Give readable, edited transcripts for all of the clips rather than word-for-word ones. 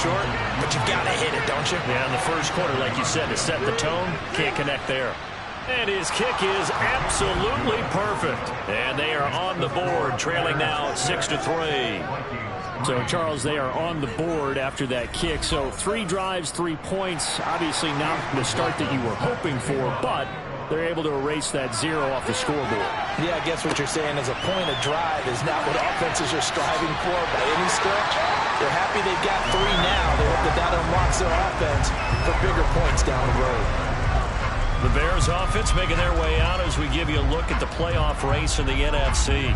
short, but you've got to hit it, don't you? Yeah, in the first quarter, like you said, to set the tone, can't connect there. And his kick is absolutely perfect. And they are on the board, trailing now 6-3. So, Charles, they are on the board after that kick. So, 3 drives, 3 points. Obviously not the start that you were hoping for, but they're able to erase that 0 off the scoreboard. Yeah, I guess what you're saying is a point of drive is not what offenses are striving for by any stretch. They're happy they've got 3 now. They hope that unlocks their offense for bigger points down the road. The Bears offense making their way out as we give you a look at the playoff race in the NFC.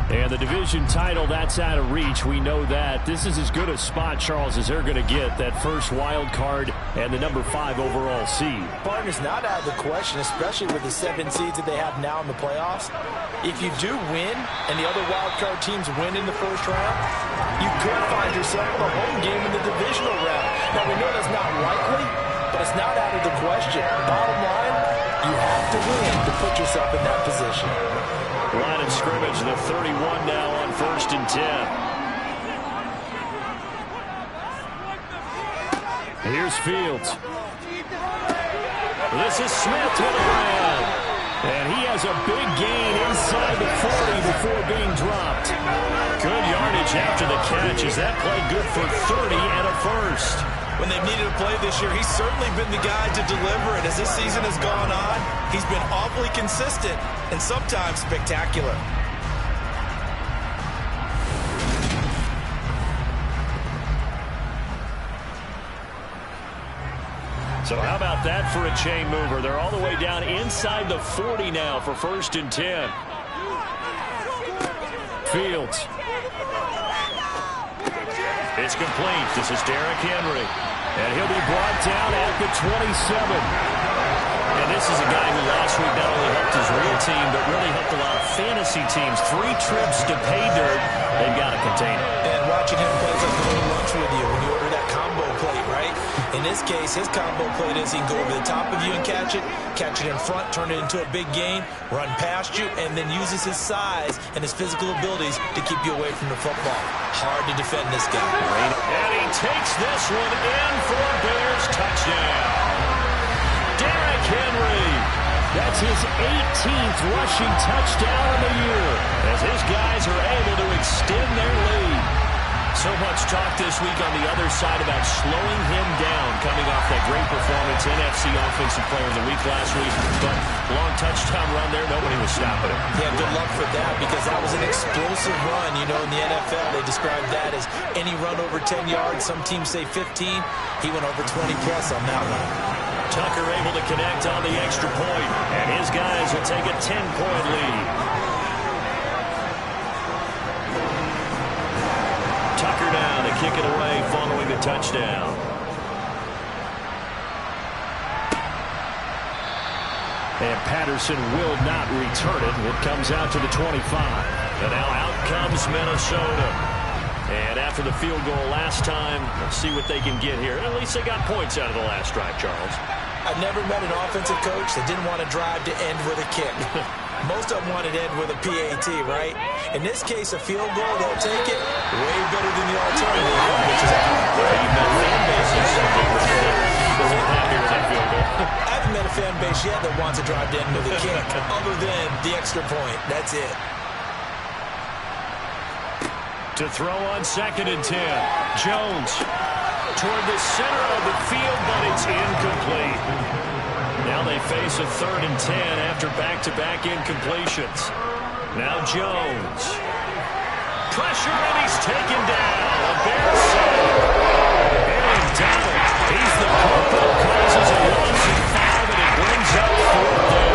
And the division title, that's out of reach. We know that. This is as good a spot, Charles, as they're going to get. That first wild card and the number 5 overall seed. Partner's not out of the question, especially with the 7 seeds that they have now in the playoffs. If you do win and the other wild card teams win in the first round, you could find yourself in a home game in the divisional round. Now, we know that's not likely, but it's not out of the question. Bottom line, you have to win to put yourself in that position. Line of scrimmage, the 31 now on 1st and 10. Here's Fields. This is Smith with a grab. And he has a big gain inside the 40 before being dropped. Good yardage after the catch. Is that play good for 30 and a first? When they've needed a play this year, he's certainly been the guy to deliver it. As this season has gone on, he's been awfully consistent and sometimes spectacular. So how about that for a chain mover? They're all the way down inside the 40 now for 1st and 10. Fields. It's complete. This is Derrick Henry. And he'll be brought down at the 27. And this is a guy who last week not only helped his real team, but really helped a lot of fantasy teams. 3 trips to pay dirt. They've got to contain it. And watching him play like a little lunch with you when you order that combo plate, right? In this case, his combo plate is he can go over the top of you and catch it in front, turn it into a big gain, run past you, and then uses his size and his physical abilities to keep you away from the football. Hard to defend this guy. And he takes this one in for a Bears touchdown. Derrick Henry. That's his 18th rushing touchdown of the year as his guys are able to extend their lead. So much talk this week on the other side about slowing him down coming off that great performance, NFC Offensive Player of the Week last week. But long touchdown run there, nobody was stopping him. Yeah, good luck for that because that was an explosive run. You know, in the NFL, they describe that as any run over 10 yards. Some teams say 15. He went over 20-plus on that one. Tucker able to connect on the extra point, and his guys will take a 10-point lead. Tucker down to kick it away following the touchdown. And Patterson will not return it. It comes out to the 25. And now out comes Minnesota. And after the field goal last time, let's see what they can get here. At least they got points out of the last drive, Charles. I've never met an offensive coach that didn't want to drive to end with a kick. Most of them wanted to end with a PAT, right? In this case, a field goal, they'll take it way better than the alternative, which is a you've met fan bases that were happy with that field goal. I haven't met a fan base yet that wants to drive to end with a kick, other than the extra point. That's it. To throw on 2nd and 10. Jones toward the center of the field, but it's incomplete. Now they face a 3rd and 10 after back-to-back incompletions. Now Jones. Pressure, and he's taken down. A Bears save. Aaron Donald. He's the corporal. Causes a loss of 5, and it brings up 4th down.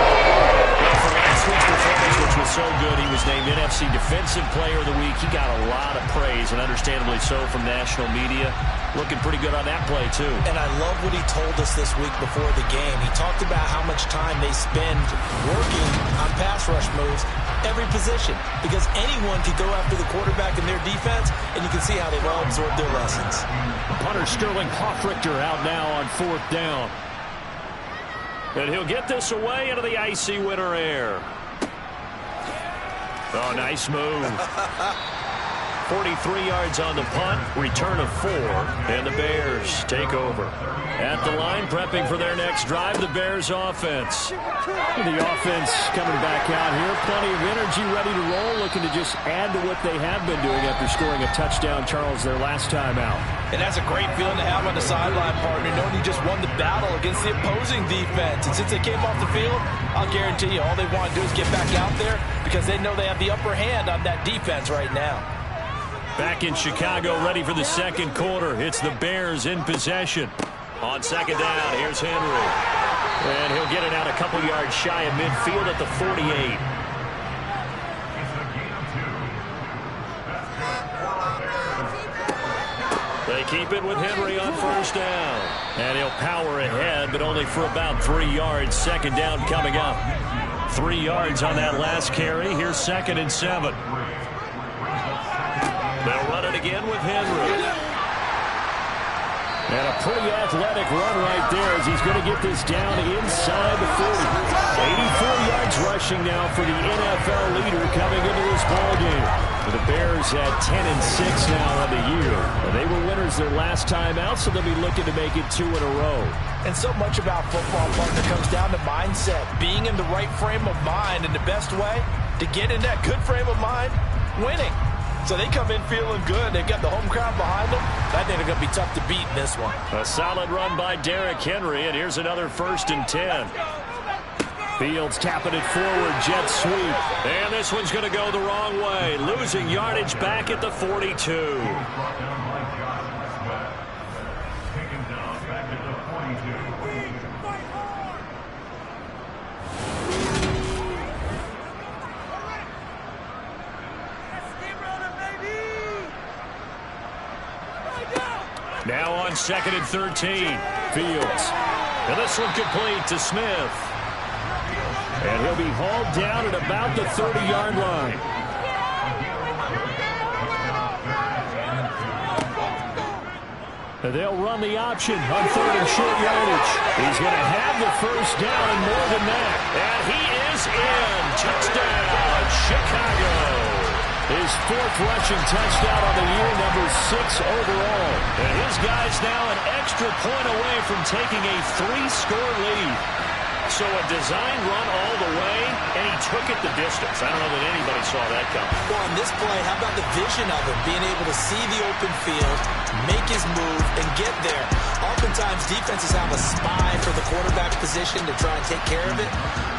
Well, for last week's performance, which was so good, he was named NFC Defensive Player of the Week. He got a lot of praise, and understandably so, from national media. Looking pretty good on that play, too. And I love what he told us this week before the game. He talked about how much time they spend working on pass rush moves, every position, because anyone could go after the quarterback in their defense, and you can see how they've all absorbed their lessons. Punter Sterling Hoffrichter out now on 4th down. And he'll get this away into the icy winter air. Oh, nice move. 43 yards on the punt, return of 4, and the Bears take over. At the line, prepping for their next drive, the Bears offense. The offense coming back out here. Plenty of energy, ready to roll, looking to just add to what they have been doing after scoring a touchdown, Charles, their last time out. And that's a great feeling to have on the sideline, partner, knowing you just won the battle against the opposing defense. And since they came off the field, I'll guarantee you all they want to do is get back out there because they know they have the upper hand on that defense right now. Back in Chicago, ready for the second quarter. It's the Bears in possession. On second down, here's Henry. And he'll get it out a couple yards shy of midfield at the 48. They keep it with Henry on first down. And he'll power ahead, but only for about 3 yards. Second down coming up. 3 yards on that last carry. Here's 2nd and 7. They'll run it again with Henry. And a pretty athletic run right there as he's going to get this down inside the 40. 84 yards rushing now for the NFL leader coming into this ballgame. The Bears at 10-6 now on the year. And they were winners their last time out, so they'll be looking to make it 2 in a row. And so much about football, partner, comes down to mindset. Being in the right frame of mind, and the best way to get in that good frame of mind, winning. So they come in feeling good. They've got the home crowd behind them. I think they're going to be tough to beat in this one. A solid run by Derrick Henry, and here's another 1st and 10. Fields tapping it forward, jet sweep. And this one's going to go the wrong way. Losing yardage back at the 42. Now on 2nd and 13. Fields. And this one complete to Smith. And he'll be hauled down at about the 30-yard line. And they'll run the option on 3rd and short yardage. He's going to have the first down and more than that. And he is in. Touchdown, Chicago. His 4th rushing touchdown on the year, number 6 overall. And his guy's now an extra point away from taking a 3-score lead. So a design run all the way, and he took it the distance. I don't know that anybody saw that coming. Well, on this play, how about the vision of him, being able to see the open field, make his move, and get there. Oftentimes, defenses have a spy for the quarterback position to try and take care of it.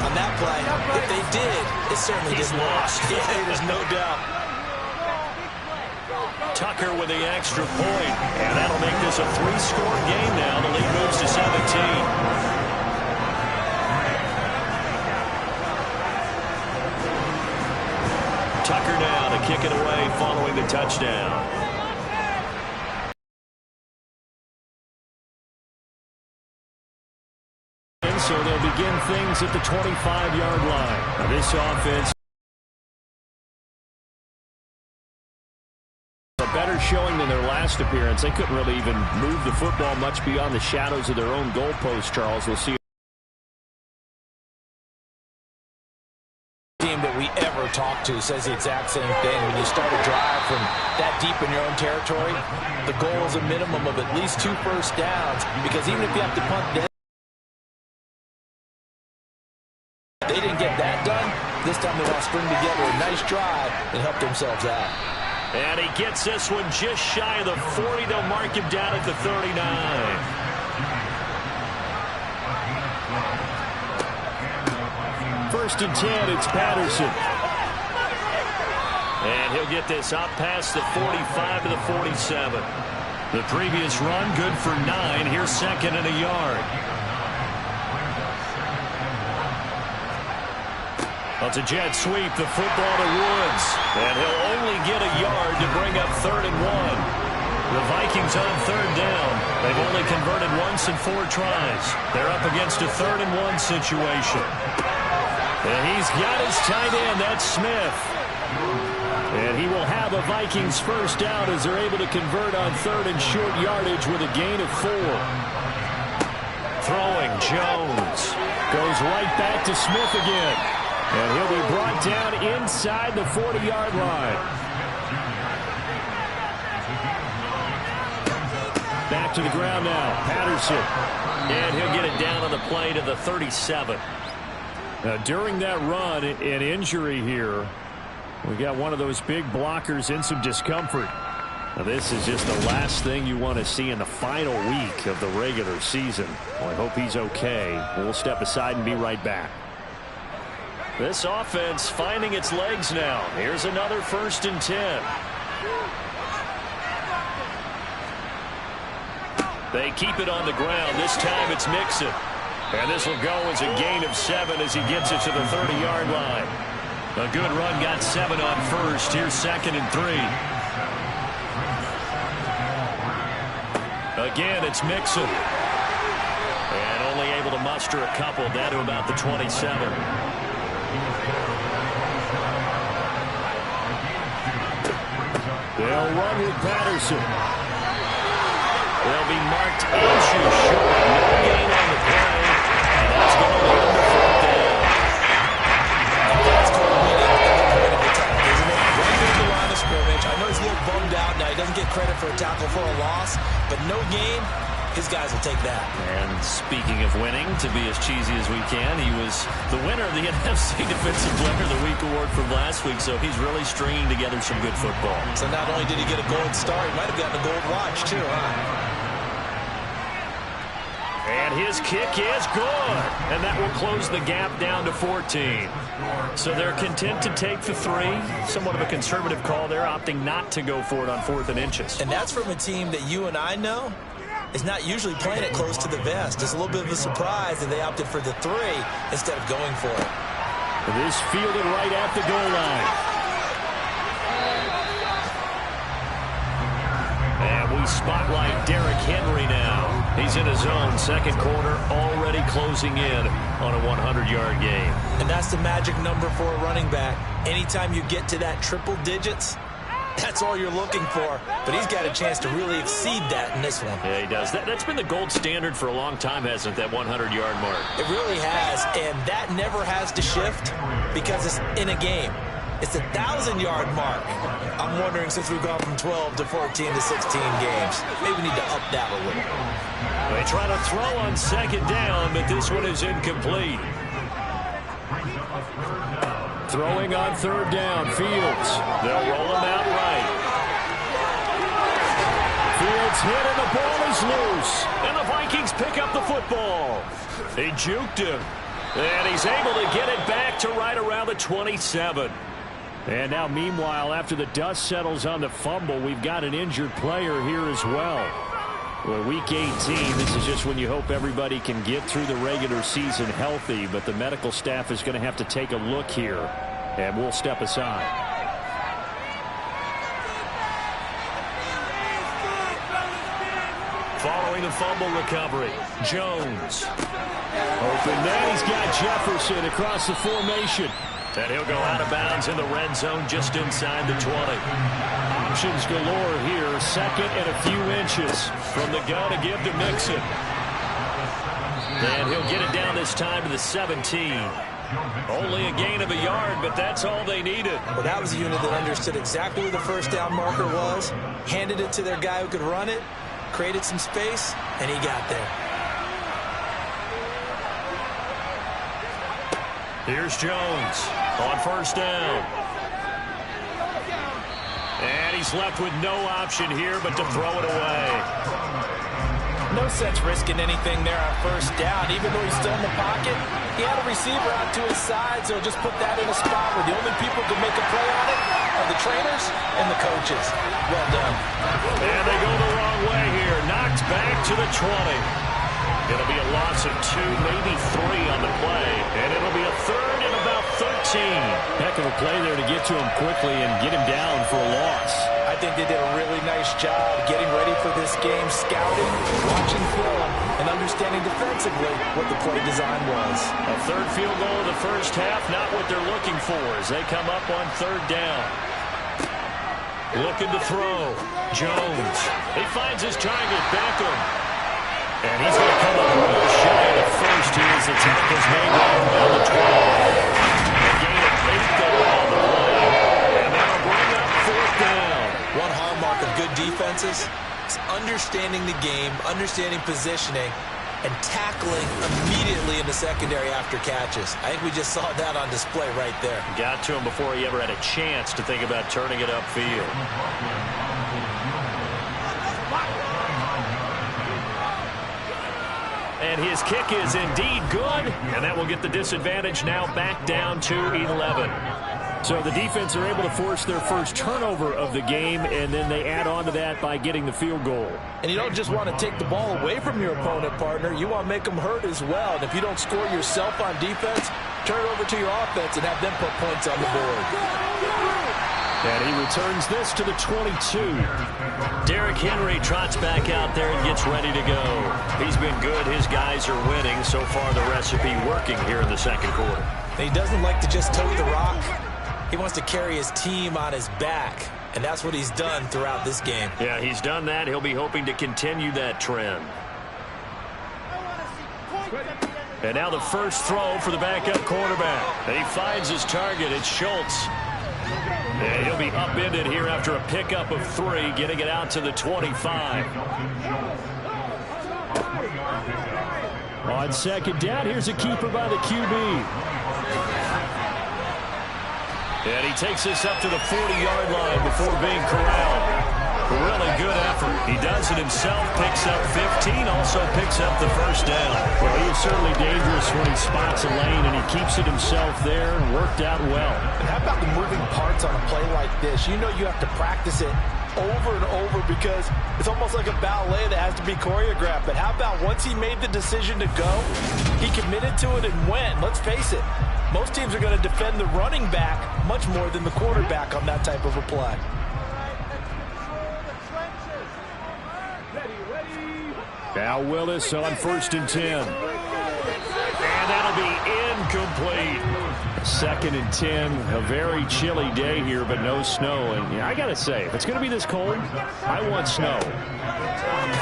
On that play, if they did, it certainly didn't work. Yeah, there's no doubt. Tucker with the extra point, and that'll make this a 3-score game now. The lead moves to 17. Tucker now to kick it away following the touchdown. And so they'll begin things at the 25-yard line. Now this offense, a better showing than their last appearance. They couldn't really even move the football much beyond the shadows of their own goalpost, Charles. We'll see. Team that we ever talk to says the exact same thing. When you start a drive from that deep in your own territory, the goal is a minimum of at least 2 first downs, because even if you have to punt dead, they didn't get that done. This time they want to string together a nice drive and help themselves out. And he gets this one just shy of the 40. They'll mark him down at the 39. 1st and 10, it's Patterson. And he'll get this up past the 45 to the 47. The previous run, good for 9. Here's 2nd and a yard. Well, it's a jet sweep, the football to Woods. And he'll only get a yard to bring up 3rd and 1. The Vikings on 3rd down. They've only converted once in 4 tries. They're up against a 3rd and 1 situation. And he's got his tight end, that's Smith. And he will have a Vikings first down as they're able to convert on 3rd and short yardage with a gain of 4. Throwing, Jones. Goes right back to Smith again. And he'll be brought down inside the 40-yard line. Back to the ground now. Patterson. And he'll get it down on the play to the 37. Now, during that run, an injury here. We got one of those big blockers in some discomfort. Now, this is just the last thing you want to see in the final week of the regular season. Well, I hope he's okay. We'll step aside and be right back. This offense finding its legs now. Here's another 1st and 10. They keep it on the ground. This time it's Mixon. And this will go as a gain of 7 as he gets it to the 30-yard line. A good run, got 7 on 1st. Here's 2nd and 3. Again, it's Mixon. And only able to muster a couple down to about the 27. They'll run with Patterson. They'll be marked inches short. No gain on the play. And that's going to lead them to 4th down. That's going to lead them at the point of attack, isn't it? Right near the line of scrimmage. I know he's a little bummed out now. He doesn't get credit for a tackle for a loss, but no gain. His guys will take that. And speaking of winning, to be as cheesy as we can, he was the winner of the NFC Defensive Player of the Week award from last week, so he's really stringing together some good football. So not only did he get a gold star, he might have gotten a gold watch too, huh? And his kick is good. And that will close the gap down to 14. So they're content to take the 3. Somewhat of a conservative call there, opting not to go for it on 4th and inches. And that's from a team that you and I know is not usually playing it close to the vest. It's a little bit of a surprise that they opted for the 3 instead of going for it. This fielded right at the goal line. And we spotlight Derrick Henry now. He's in his own 2nd quarter, already closing in on a 100-yard game. And that's the magic number for a running back. Anytime you get to that triple digits, that's all you're looking for. But he's got a chance to really exceed that in this one. Yeah, he does. That's been the gold standard for a long time, hasn't it, that 100-yard mark? It really has, and that never has to shift because it's in a game. It's a 1,000-yard mark. I'm wondering, since we've gone from 12 to 14 to 16 games, maybe we need to up that a little. They try to throw on 2nd down, but this one is incomplete. Throwing on 3rd down, Fields. They'll roll him out right. Fields hit and the ball is loose. And the Vikings pick up the football. He juked him. And he's able to get it back to right around the 27. And now, meanwhile, after the dust settles on the fumble, we've got an injured player here as well. Well, week 18, this is just when you hope everybody can get through the regular season healthy, but the medical staff is going to have to take a look here, and we'll step aside. Following the fumble recovery, Jones. Open man, he's got Jefferson across the formation. And he'll go out of bounds in the red zone just inside the 20. Options galore here. 2nd and a few inches. From the gun to give to Mixon. And he'll get it down this time to the 17. Only a gain of a yard, but that's all they needed. Well, that was a unit that understood exactly where the 1st down marker was, handed it to their guy who could run it, created some space, and he got there. Here's Jones on 1st down. And he's left with no option here but to throw it away. No sense risking anything there on 1st down. Even though he's still in the pocket, he had a receiver out to his side, so just put that in a spot where the only people who can make a play on it are the trainers and the coaches. Well done. And they go the wrong way here. Knocked back to the 20. It'll be a loss of 2, maybe 3 on the play. And it'll be a 3rd and about 13. Heck of a play there to get to him quickly and get him down for a loss. I think they did a really nice job getting ready for this game, scouting, watching film, and understanding defensively what the play design was. A 3rd field goal in the 1st half, not what they're looking for as they come up on 3rd down. Looking to throw. Jones. He finds his target, Beckham. And he's going to come up real shy of the 1st here as the tackle's made right around the 12. A gain of 8 there on the play. And that'll bring up 4th down. One hallmark of good defenses, takes understanding the game, understanding positioning, and tackling immediately in the secondary after catches. I think we just saw that on display right there. Got to him before he ever had a chance to think about turning it upfield. And his kick is indeed good, and that will get the disadvantage now back down to 11. So the defense are able to force their first turnover of the game, and then they add on to that by getting the field goal. And you don't just want to take the ball away from your opponent, partner. You want to make them hurt as well. And if you don't score yourself on defense, turn it over to your offense and have them put points on the board. And he returns this to the 22. Derrick Henry trots back out there and gets ready to go. He's been good. His guys are winning. So far, the recipe working here in the second quarter. And he doesn't like to just tote the rock. He wants to carry his team on his back, and that's what he's done throughout this game. Yeah, he's done that. He'll be hoping to continue that trend. And now the first throw for the backup quarterback. And he finds his target. It's Schultz. And he'll be upended here after a pickup of 3, getting it out to the 25. On second down, here's a keeper by the QB. And he takes this up to the 40-yard line before being corralled. Really good effort. He does it himself, picks up 15, also picks up the first down. Well, he is certainly dangerous when he spots a lane, and he keeps it himself there and worked out well. And how about the moving parts on a play like this? You know you have to practice it over and over because it's almost like a ballet that has to be choreographed. But how about once he made the decision to go, he committed to it and went. Let's face it, most teams are going to defend the running back much more than the quarterback on that type of a play. Now Willis on 1st and 10. And that'll be incomplete. 2nd and 10. A very chilly day here, but no snow. And yeah, I got to say, if it's going to be this cold, I want snow.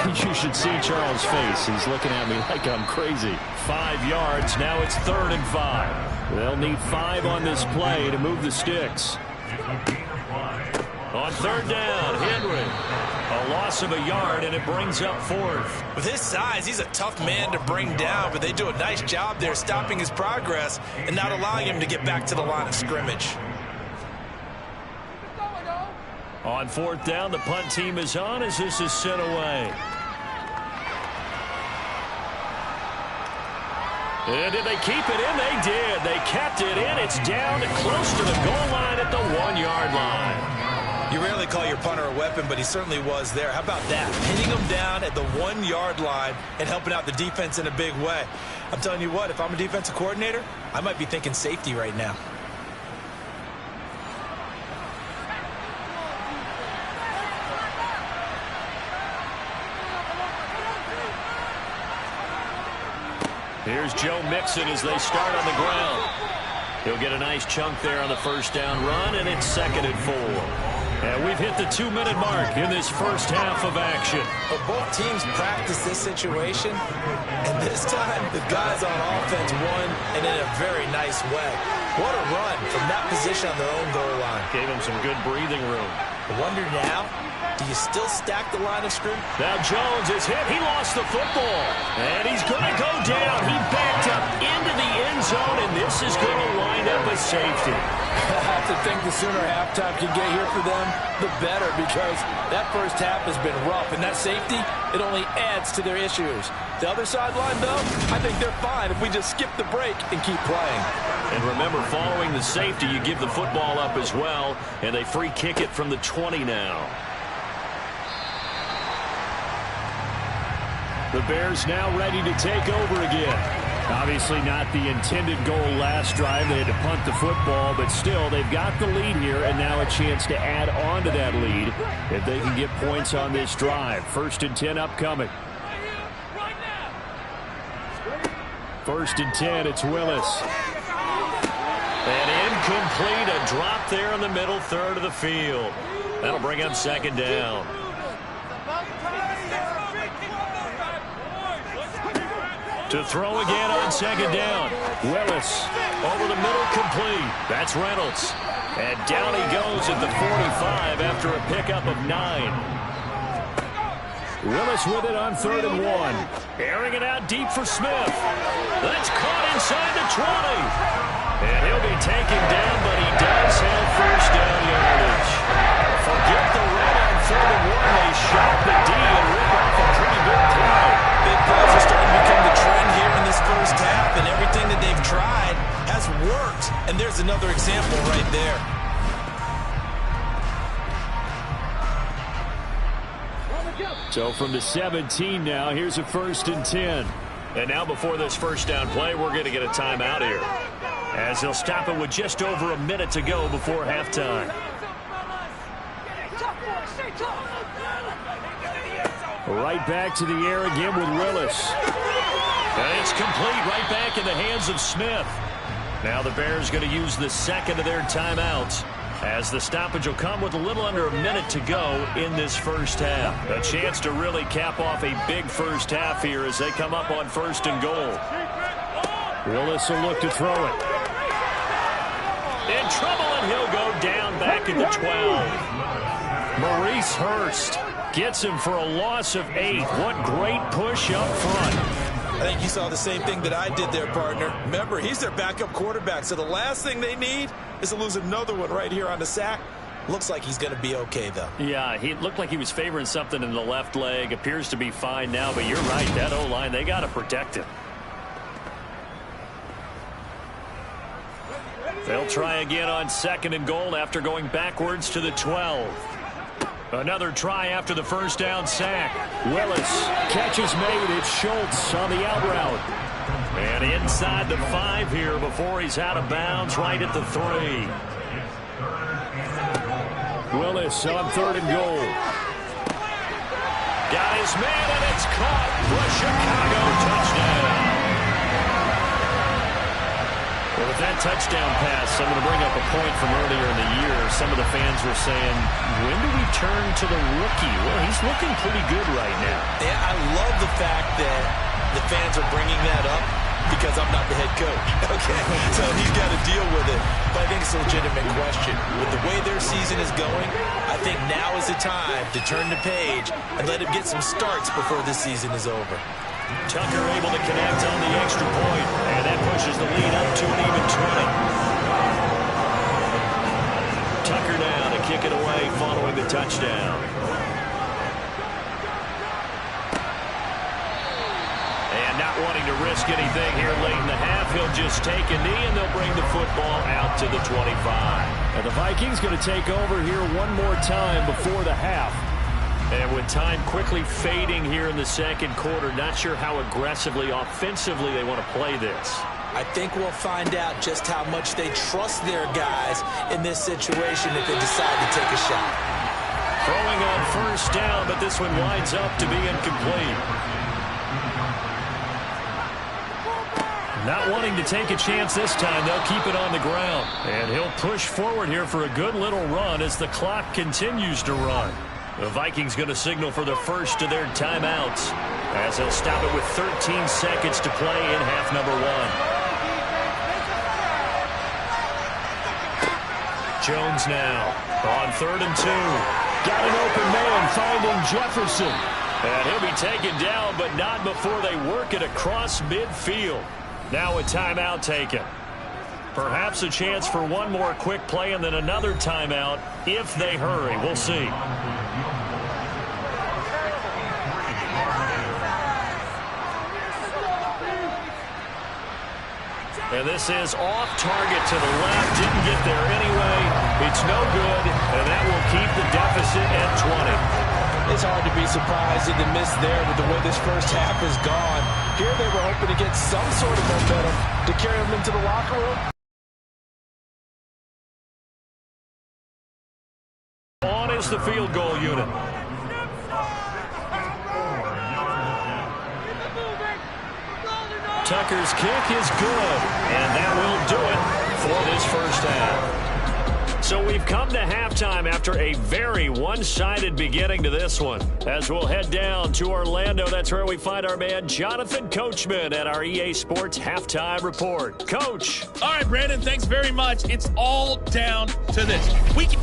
You should see Charles' face. He's looking at me like I'm crazy. 5 yards. Now it's 3rd and 5. They'll need 5 on this play to move the sticks. On 3rd down, Henry. A loss of a yard, and it brings up 4th. With his size, he's a tough man to bring down, but they do a nice job there stopping his progress and not allowing him to get back to the line of scrimmage. On 4th down, the punt team is on as this is sent away. And did they keep it in? They did. They kept it in. It's down and close to the goal line at the 1-yard line. You rarely call your punter a weapon, but he certainly was there. How about that? Pinning him down at the 1-yard line and helping out the defense in a big way. I'm telling you what, if I'm a defensive coordinator, I might be thinking safety right now. Here's Joe Mixon as they start on the ground. He'll get a nice chunk there on the first down run, and it's 2nd and 4. And we've hit the 2-minute mark in this first half of action. But both teams practice this situation, and this time the guys on offense won, and in a very nice way. What a run from that position on their own goal line. Gave him some good breathing room. I wonder now, do you still stack the line of scrimmage? Now Jones is hit. He lost the football. And he's going to go down. He backed up into the end zone, and this is going to wind up a safety. I have to think the sooner halftime can get here for them, the better, because that first half has been rough. And that safety, it only adds to their issues. The other sideline, though, I think they're fine if we just skip the break and keep playing. And remember, following the safety, you give the football up as well, and they free kick it from the 20 now. The Bears now ready to take over again. Obviously not the intended goal last drive. They had to punt the football, but still, they've got the lead here, and now a chance to add on to that lead if they can get points on this drive. 1st and 10 upcoming. 1st and 10, it's Willis. And incomplete, a drop there in the middle third of the field. That'll bring up 2nd down. To throw again on 2nd down. Willis over the middle, complete. That's Reynolds. And down he goes at the 45 after a pickup of 9. Willis with it on 3rd and 1. Airing it out deep for Smith. That's caught inside the 20. And he'll be taken down, but he does have first down yardage. Forget the run on 3rd and 1. They shot the D and rip off a pretty big play. Big plays are starting to become the trend here in this first half, and everything that they've tried has worked. And there's another example right there. So from the 17 now, here's a 1st and 10. And now before this first down play, we're going to get a timeout here, as they'll stop it with just over a minute to go before halftime. Right back to the air again with Willis. And it's complete, right back in the hands of Smith. Now the Bears going to use the second of their timeouts, as the stoppage will come with a little under a minute to go in this first half. A chance to really cap off a big first half here as they come up on 1st and goal. Willis will look to throw it. In trouble, and he'll go down back at the 12. Maurice Hurst gets him for a loss of 8. What great push up front. I think you saw the same thing that I did there, partner. Remember, he's their backup quarterback, so the last thing they need is to lose another one right here on the sack. Looks like he's going to be okay, though. Yeah, he looked like he was favoring something in the left leg. Appears to be fine now, but you're right. That O-line, they got to protect him. They'll try again on 2nd and goal after going backwards to the 12. Another try after the first down sack. Willis, catch is made. It's Schultz on the out route. And inside the 5 here before he's out of bounds, right at the 3. Willis on 3rd and goal. Got his man, and it's caught for a Chicago touchdown. Well, with that touchdown pass, I'm going to bring up a point from earlier in the year. Some of the fans were saying, when do we turn to the rookie? Well, he's looking pretty good right now. Yeah, I love the fact that the fans are bringing that up because I'm not the head coach. Okay, so he's got to deal with it. But I think it's a legitimate question. With the way their season is going, I think now is the time to turn the page and let him get some starts before this season is over. Tucker able to connect on the extra point, and that pushes the lead up to an even 20. Tucker now to kick it away following the touchdown. And not wanting to risk anything here late in the half, he'll just take a knee, and they'll bring the football out to the 25. And the Vikings going to take over here one more time before the half. And with time quickly fading here in the second quarter, not sure how aggressively, offensively they want to play this. I think we'll find out just how much they trust their guys in this situation if they decide to take a shot. Throwing on first down, but this one winds up to be incomplete. Not wanting to take a chance this time, they'll keep it on the ground. And he'll push forward here for a good little run as the clock continues to run. The Vikings going to signal for the first of their timeouts, as they'll stop it with 13 seconds to play in half number 1. Jones now on 3rd and 2. Got an open man finding Jefferson. And he'll be taken down, but not before they work it across midfield. Now a timeout taken. Perhaps a chance for one more quick play and then another timeout if they hurry. We'll see. And this is off target to the left. Didn't get there anyway. It's no good, and that will keep the deficit at 20. It's hard to be surprised at the miss there with the way this first half has gone. Here they were hoping to get some sort of momentum to carry them into the locker room. On is the field goal unit. Tucker's kick is good, and that will do it for this first half. So we've come to halftime after a very one-sided beginning to this one. As we'll head down to Orlando, that's where we find our man Jonathan Coachman at our EA Sports Halftime Report. Coach. All right, Brandon, thanks very much. It's all down to this.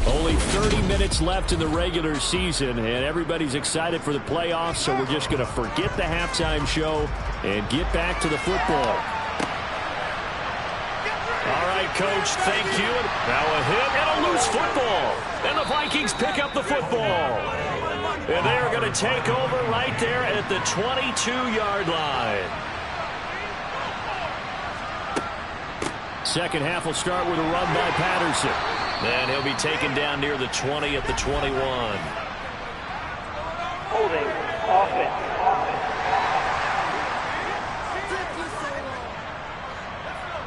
Only 30 minutes left in the regular season, and everybody's excited for the playoffs, so we're just going to forget the halftime show and get back to the football. All right, Coach, thank you. Now a hit and a loose football. And the Vikings pick up the football. And they are going to take over right there at the 22-yard line. Second half will start with a run by Patterson. And he'll be taken down near the 20 at the 21. Holding offense.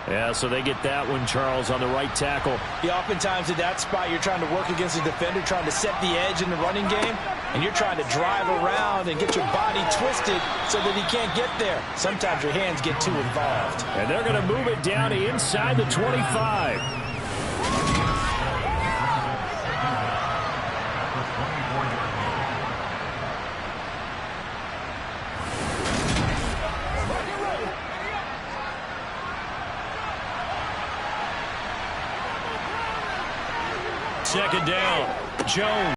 Yeah, so they get that one, Charles, on the right tackle. Yeah, oftentimes at that spot, you're trying to work against a defender, trying to set the edge in the running game, and you're trying to drive around and get your body twisted so that he can't get there. Sometimes your hands get too involved. And they're going to move it down to inside the 25. Second down. Jones.